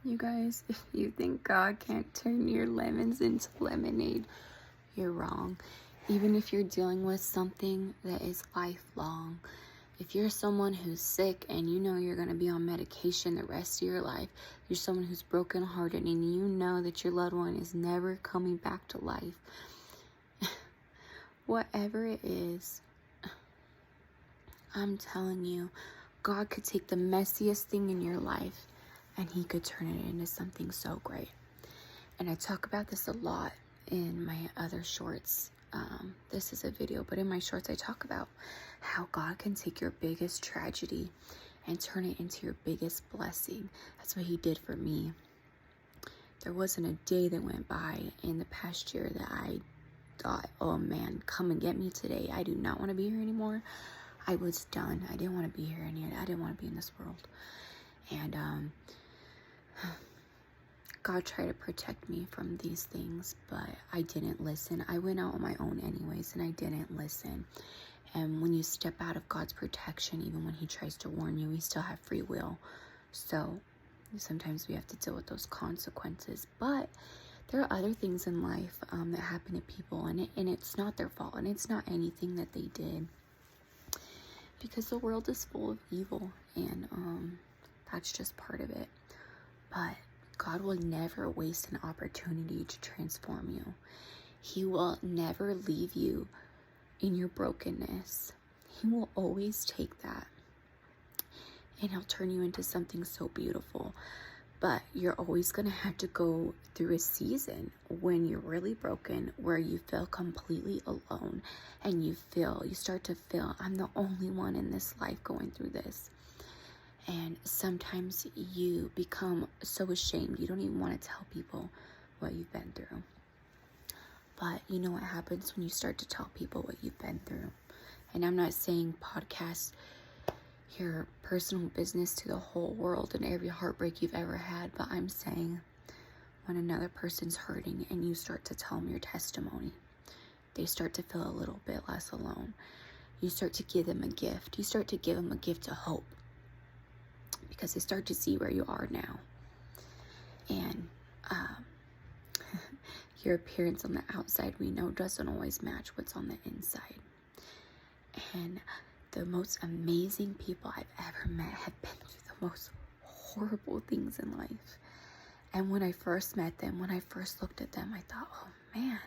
You guys, if you think God can't turn your lemons into lemonade, you're wrong. Even if you're dealing with something that is lifelong, if you're someone who's sick and you know you're going to be on medication the rest of your life, you're someone who's brokenhearted and you know that your loved one is never coming back to life, whatever it is, I'm telling you, God could take the messiest thing in your life and he could turn it into something so great. And I talk about this a lot in my other shorts. This is a video, but in my shorts I talk about how God can take your biggest tragedy and turn it into your biggest blessing. That's what he did for me. There wasn't a day that went by in the past year that I thought, oh man, come and get me today. I do not want to be here anymore. I was done. I didn't want to be here anymore. I didn't want to be in this world. And God tried to protect me from these things, but I didn't listen. I went out on my own anyways, and I didn't listen. And when you step out of God's protection, even when he tries to warn you, we still have free will. So sometimes we have to deal with those consequences. But there are other things in life that happen to people, and it's not their fault, and it's not anything that they did. Because the world is full of evil, and that's just part of it. But God will never waste an opportunity to transform you. He will never leave you in your brokenness. He will always take that and he'll turn you into something so beautiful. But you're always going to have to go through a season when you're really broken, where you feel completely alone and you start to feel, I'm the only one in this life going through this. And sometimes you become so ashamed, you don't even want to tell people what you've been through. But you know what happens when you start to tell people what you've been through? And I'm not saying podcast your personal business to the whole world and every heartbreak you've ever had, but I'm saying when another person's hurting and you start to tell them your testimony, they start to feel a little bit less alone. You start to give them a gift. You start to give them a gift of hope because they start to see where you are now. And your appearance on the outside, we know, doesn't always match what's on the inside. And the most amazing people I've ever met have been through the most horrible things in life. And when I first met them, when I first looked at them, I thought, oh man,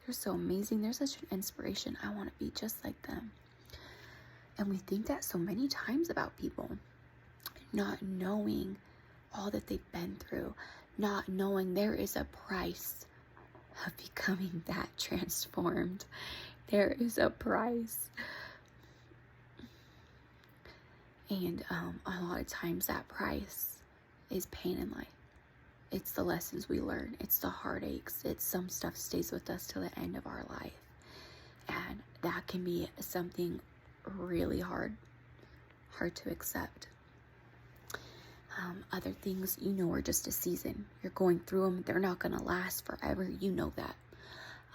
they're so amazing. They're such an inspiration. I want to be just like them. And we think that so many times about people, not knowing all that they've been through, not knowing there is a price of becoming that transformed. There is a price. And a lot of times that price is pain in life. It's the lessons we learn. It's the heartaches. It's some stuff stays with us till the end of our life. And that can be something really hard to accept. Other things, you know, are just a season. You're going through them. They're not going to last forever. You know that.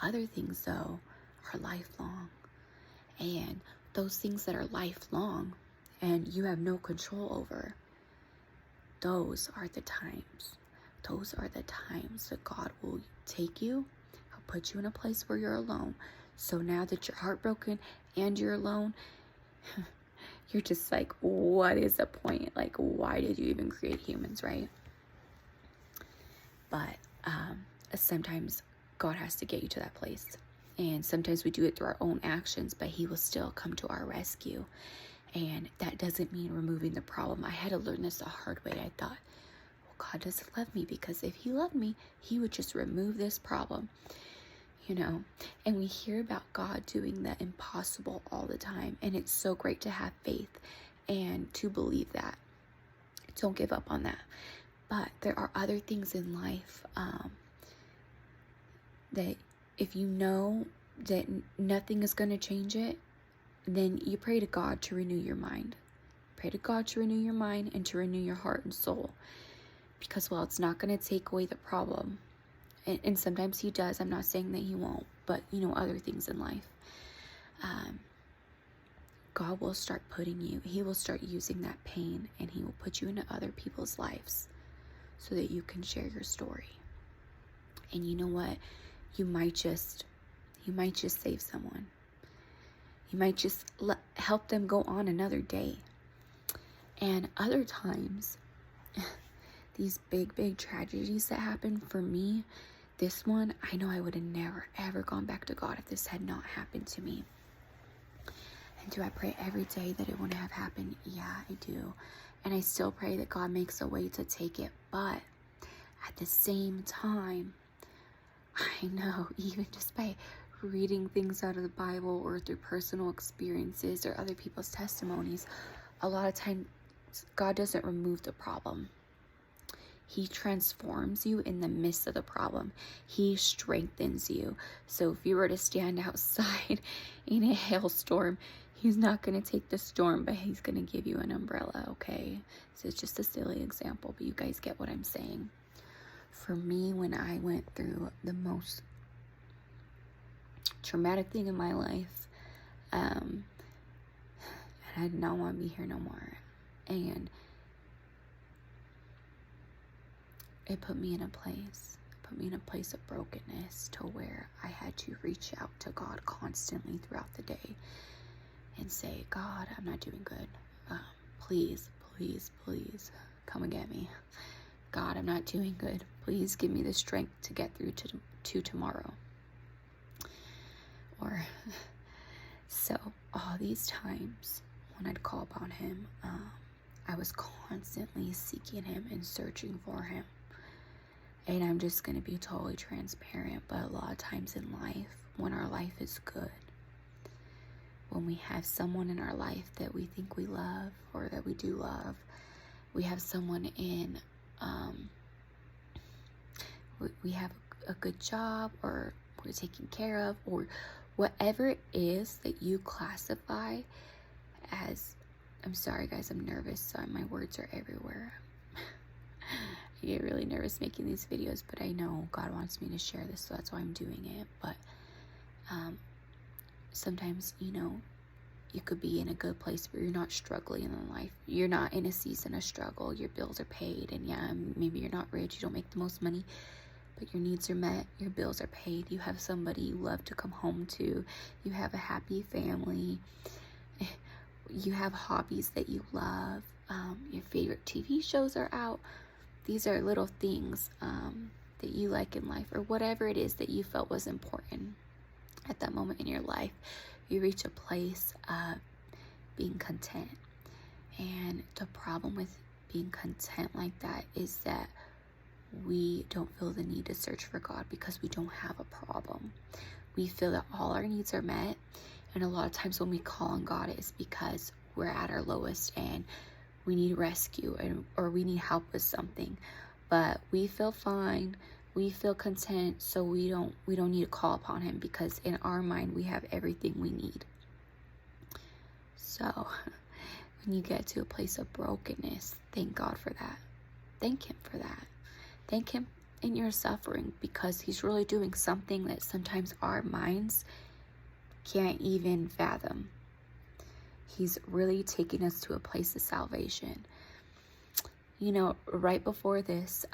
Other things, though, are lifelong. And those things that are lifelong and you have no control over, those are the times. Those are the times that God will take you. He'll put you in a place where you're alone. So now that you're heartbroken and you're alone, you're just like, what is the point? Like, why did you even create humans, right? But sometimes God has to get you to that place. And sometimes we do it through our own actions, but he will still come to our rescue. And that doesn't mean removing the problem. I had to learn this the hard way. I thought, well, God doesn't love me, because if he loved me, he would just remove this problem, you know. And we hear about God doing the impossible all the time. And it's so great to have faith and to believe that. Don't give up on that. But there are other things in life that if you know that nothing is going to change it, then you pray to God to renew your mind. Pray to God to renew your mind and to renew your heart and soul. Because, well, it's not going to take away the problem. And sometimes he does. I'm not saying that he won't. But, you know, other things in life. God will start he will start using that pain, and he will put you into other people's lives so that you can share your story. And you know what? You might just save someone. You might just help them go on another day. And other times, these big tragedies that happen for me, this one, I know I would have never, ever gone back to God if this had not happened to me. And do I pray every day that it wouldn't have happened? Yeah, I do. And I still pray that God makes a way to take it. But at the same time, I know, even just by reading things out of the Bible or through personal experiences or other people's testimonies, a lot of times God doesn't remove the problem. He transforms you in the midst of the problem. He strengthens you. So if you were to stand outside in a hailstorm, he's not going to take the storm, but he's going to give you an umbrella, okay? So it's just a silly example, but you guys get what I'm saying. For me, when I went through the most traumatic thing in my life, and I did not want to be here no more. And it put me in a place of brokenness to where I had to reach out to God constantly throughout the day and say, God, I'm not doing good. Please come and get me. God, I'm not doing good. Please give me the strength to get through to tomorrow. Or so all these times when I'd call upon him, I was constantly seeking him and searching for him. And I'm just going to be totally transparent, but a lot of times in life, when our life is good, when we have someone in our life that we think we love or that we do love, we have someone in, we have a good job, or we're taken care of, or whatever it is that you classify as, I'm sorry guys, I'm nervous, so my words are everywhere. I get really nervous making these videos, but I know God wants me to share this, so that's why I'm doing it. But sometimes, you could be in a good place where you're not struggling in life. You're not in a season of struggle. Your bills are paid, and yeah, maybe you're not rich, you don't make the most money, but your needs are met, your bills are paid, you have somebody you love to come home to, you have a happy family, you have hobbies that you love, your favorite TV shows are out. These are little things that you like in life, or whatever it is that you felt was important at that moment in your life. You reach a place of being content. And the problem with being content like that is that we don't feel the need to search for God because we don't have a problem. We feel that all our needs are met. And a lot of times when we call on God, it's because we're at our lowest and we need rescue, or we need help with something. But we feel fine. We feel content, so we don't need to call upon him because in our mind we have everything we need. So when you get to a place of brokenness, thank God for that. Thank him for that. Thank him in your suffering, because he's really doing something that sometimes our minds can't even fathom. He's really taking us to a place of salvation. Right before this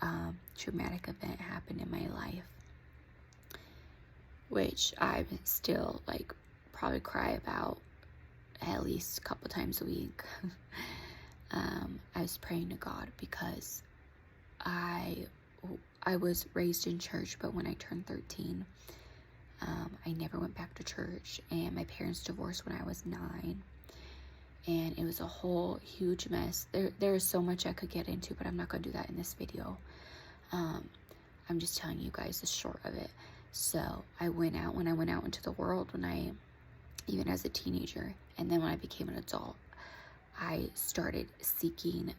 traumatic event happened in my life, which I still probably cry about at least a couple times a week, I was praying to God because I was raised in church, but when I turned 13, I never went back to church, and my parents divorced when I was 9. And it was a whole huge mess. There is so much I could get into, but I'm not going to do that in this video. I'm just telling you guys the short of it. So when I went out into the world, even as a teenager, and then when I became an adult, I started seeking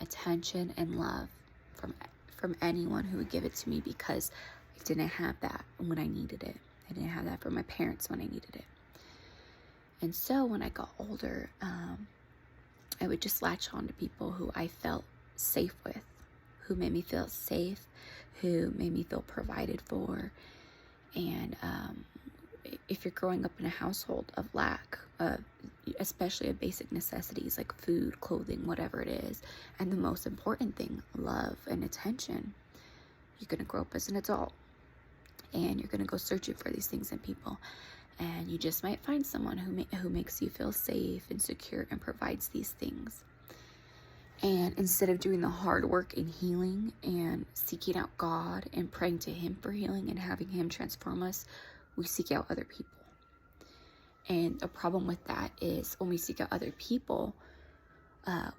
attention and love from anyone who would give it to me, because I didn't have that when I needed it. I didn't have that from my parents when I needed it. And so when I got older, I would just latch on to people who I felt safe with, who made me feel safe, who made me feel provided for. And if you're growing up in a household of lack, especially of basic necessities like food, clothing, whatever it is. And the most important thing, love and attention. You're going to grow up as an adult, and you're going to go searching for these things in people. And you just might find someone who makes you feel safe and secure and provides these things. And instead of doing the hard work in healing and seeking out God and praying to Him for healing and having Him transform us, we seek out other people. And a problem with that is when we seek out other people,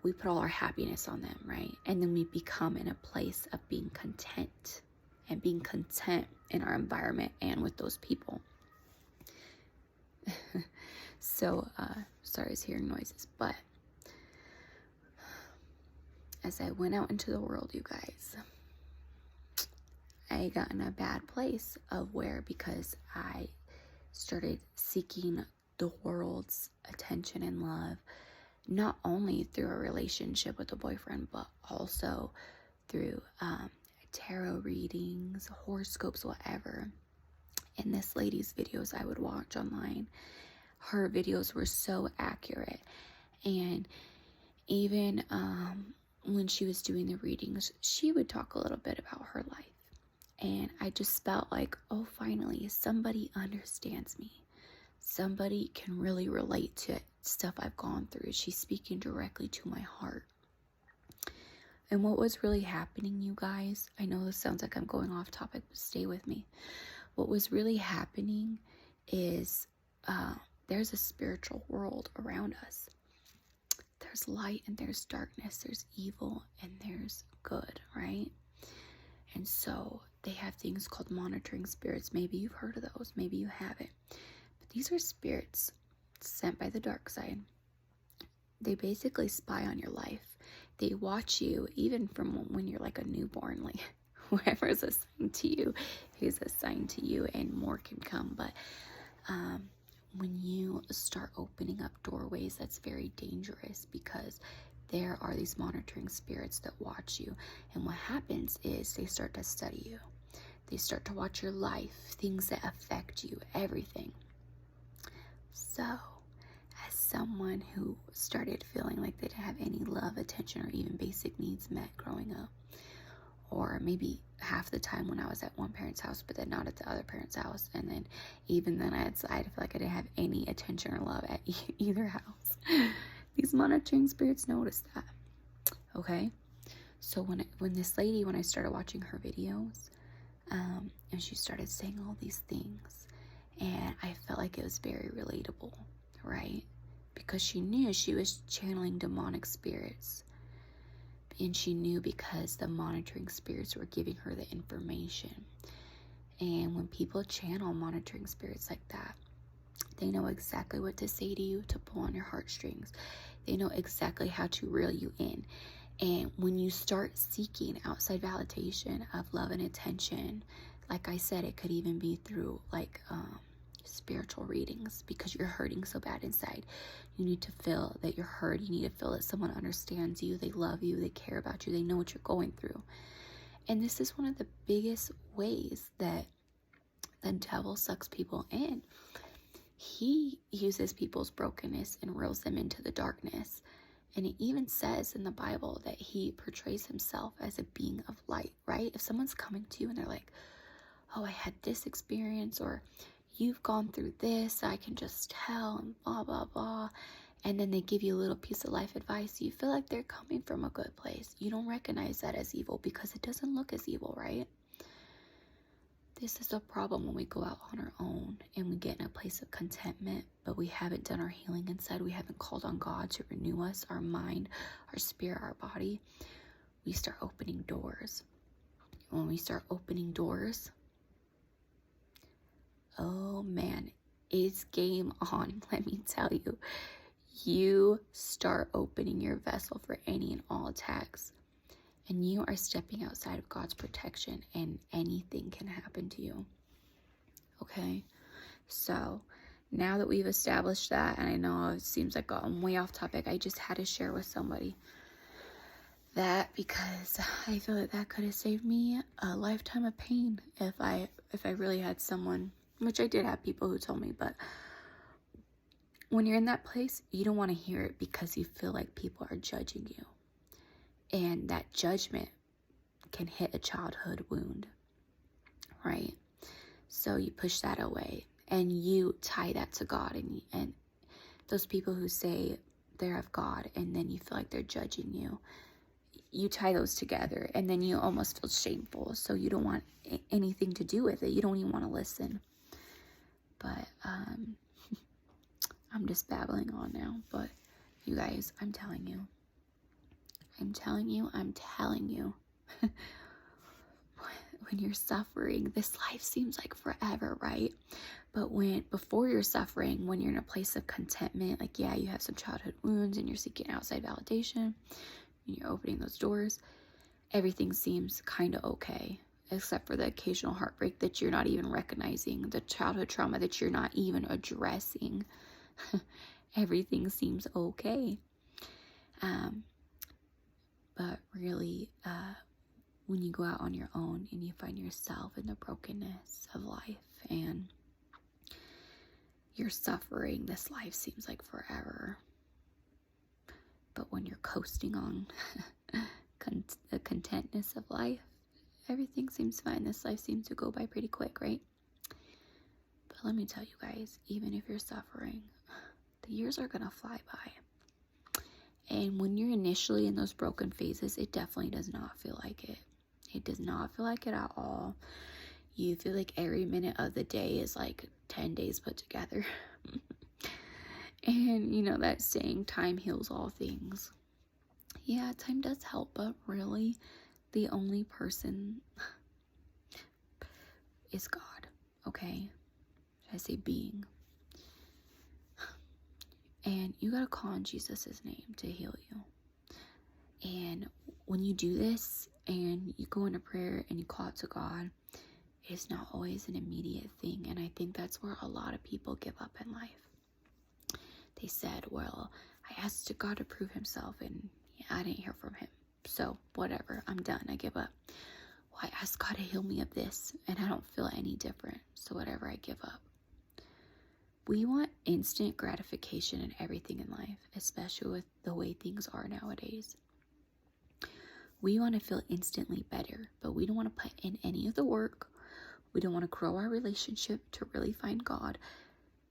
we put all our happiness on them, right? And then we become in a place of being content and being content in our environment and with those people. So, sorry I was hearing noises, but as I went out into the world, you guys, I got in a bad place of where, because I started seeking the world's attention and love, not only through a relationship with a boyfriend, but also through tarot readings, horoscopes, whatever. And this lady's videos I would watch online, her videos were so accurate. And even when she was doing the readings, she would talk a little bit about her life. And I just felt like, oh, finally, somebody understands me. Somebody can really relate to stuff I've gone through. She's speaking directly to my heart. And what was really happening, you guys, I know this sounds like I'm going off topic, but stay with me. What was really happening is there's a spiritual world around us. There's light and there's darkness. There's evil and there's good, right? And so they have things called monitoring spirits. Maybe you've heard of those. Maybe you haven't. But these are spirits sent by the dark side. They basically spy on your life. They watch you even from when you're like a newborn. Like whoever is assigned to you is assigned to you, and more can come. But when you start opening up doorways, that's very dangerous, because there are these monitoring spirits that watch you. And what happens is they start to study you. They start to watch your life, things that affect you, everything. So, as someone who started feeling like they didn't have any love, attention, or even basic needs met growing up, or maybe half the time when I was at one parent's house, but then not at the other parent's house, and then even then I feel like I didn't have any attention or love at either house. These monitoring spirits noticed that. Okay, so when I started watching her videos, and she started saying all these things, and I felt like it was very relatable, right? Because she knew she was channeling demonic spirits. And she knew because the monitoring spirits were giving her the information. And when people channel monitoring spirits like that, they know exactly what to say to you to pull on your heartstrings. They know exactly how to reel you in. And when you start seeking outside validation of love and attention, like I said, it could even be through like spiritual readings, because you're hurting so bad inside. You need to feel that you're hurt. You need to feel that someone understands you, they love you, they care about you, they know what you're going through. And this is one of the biggest ways that the devil sucks people in. He uses people's brokenness and reels them into the darkness. And it even says in the Bible that he portrays himself as a being of light, right? If someone's coming to you and they're like, oh, I had this experience, or you've gone through this, I can just tell, and blah, blah, blah. And then they give you a little piece of life advice. You feel like they're coming from a good place. You don't recognize that as evil because it doesn't look as evil, right? This is a problem when we go out on our own and we get in a place of contentment, but we haven't done our healing inside. We haven't called on God to renew us, our mind, our spirit, our body. We start opening doors. When we start opening doors, oh man, it's game on. Let me tell you, you start opening your vessel for any and all attacks, and you are stepping outside of God's protection, and anything can happen to you. Okay, so now that we've established that, and I know it seems like I'm way off topic, I just had to share with somebody that, because I feel that could have saved me a lifetime of pain if I really had someone, which I did have people who told me, but when you're in that place, you don't want to hear it because you feel like people are judging you. And that judgment can hit a childhood wound, right? So you push that away and you tie that to God. And those people who say they're of God and then you feel like they're judging you, you tie those together and then you almost feel shameful. So you don't want anything to do with it. You don't even want to listen. But I'm just babbling on now. But you guys, I'm telling you. When you're suffering, this life seems like forever, right? But before you're suffering, when you're in a place of contentment, like, yeah, you have some childhood wounds and you're seeking outside validation and you're opening those doors, everything seems kind of okay, except for the occasional heartbreak that you're not even recognizing, the childhood trauma that you're not even addressing. Everything seems okay. But really, when you go out on your own and you find yourself in the brokenness of life and you're suffering, this life seems like forever. But when you're coasting on the contentness of life, everything seems fine. This life seems to go by pretty quick, right? But let me tell you guys, even if you're suffering, the years are gonna fly by. And when you're initially in those broken phases, it definitely does not feel like it. It does not feel like it at all. You feel like every minute of the day is like 10 days put together. And you know that saying, time heals all things. Yeah, time does help, but really the only person is God, okay? Should I say being? And you gotta call on Jesus' name to heal you. And when you do this and you go into prayer and you call out to God, it's not always an immediate thing. And I think that's where a lot of people give up in life. They said, well, I asked God to prove himself and I didn't hear from him. So whatever, I'm done, I give up. Well, I asked God to heal me of this and I don't feel any different. So whatever, I give up. We want instant gratification in everything in life, especially with the way things are nowadays. We want to feel instantly better, but we don't want to put in any of the work. We don't want to grow our relationship to really find God.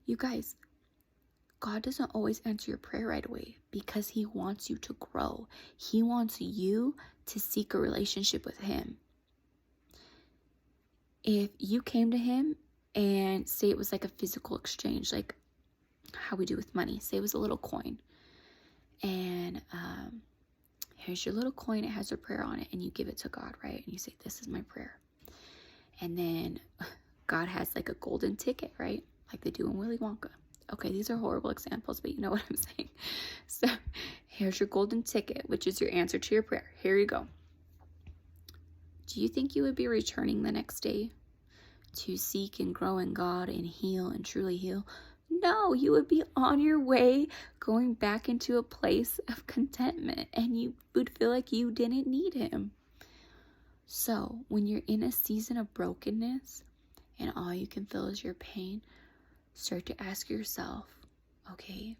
You guys, God doesn't always answer your prayer right away because he wants you to grow. He wants you to seek a relationship with him. If you came to him and say it was like a physical exchange, like how we do with money, say it was a little coin, and here's your little coin, it has your prayer on it, and you give it to God, right? And you say, this is my prayer. And then God has like a golden ticket, right? Like they do in Willy Wonka. Okay, these are horrible examples, but you know what I'm saying. So here's your golden ticket, which is your answer to your prayer. Here you go. Do you think you would be returning the next day to seek and grow in God and heal and truly heal? No, you would be on your way going back into a place of contentment and you would feel like you didn't need him. So when you're in a season of brokenness and all you can feel is your pain, start to ask yourself, okay,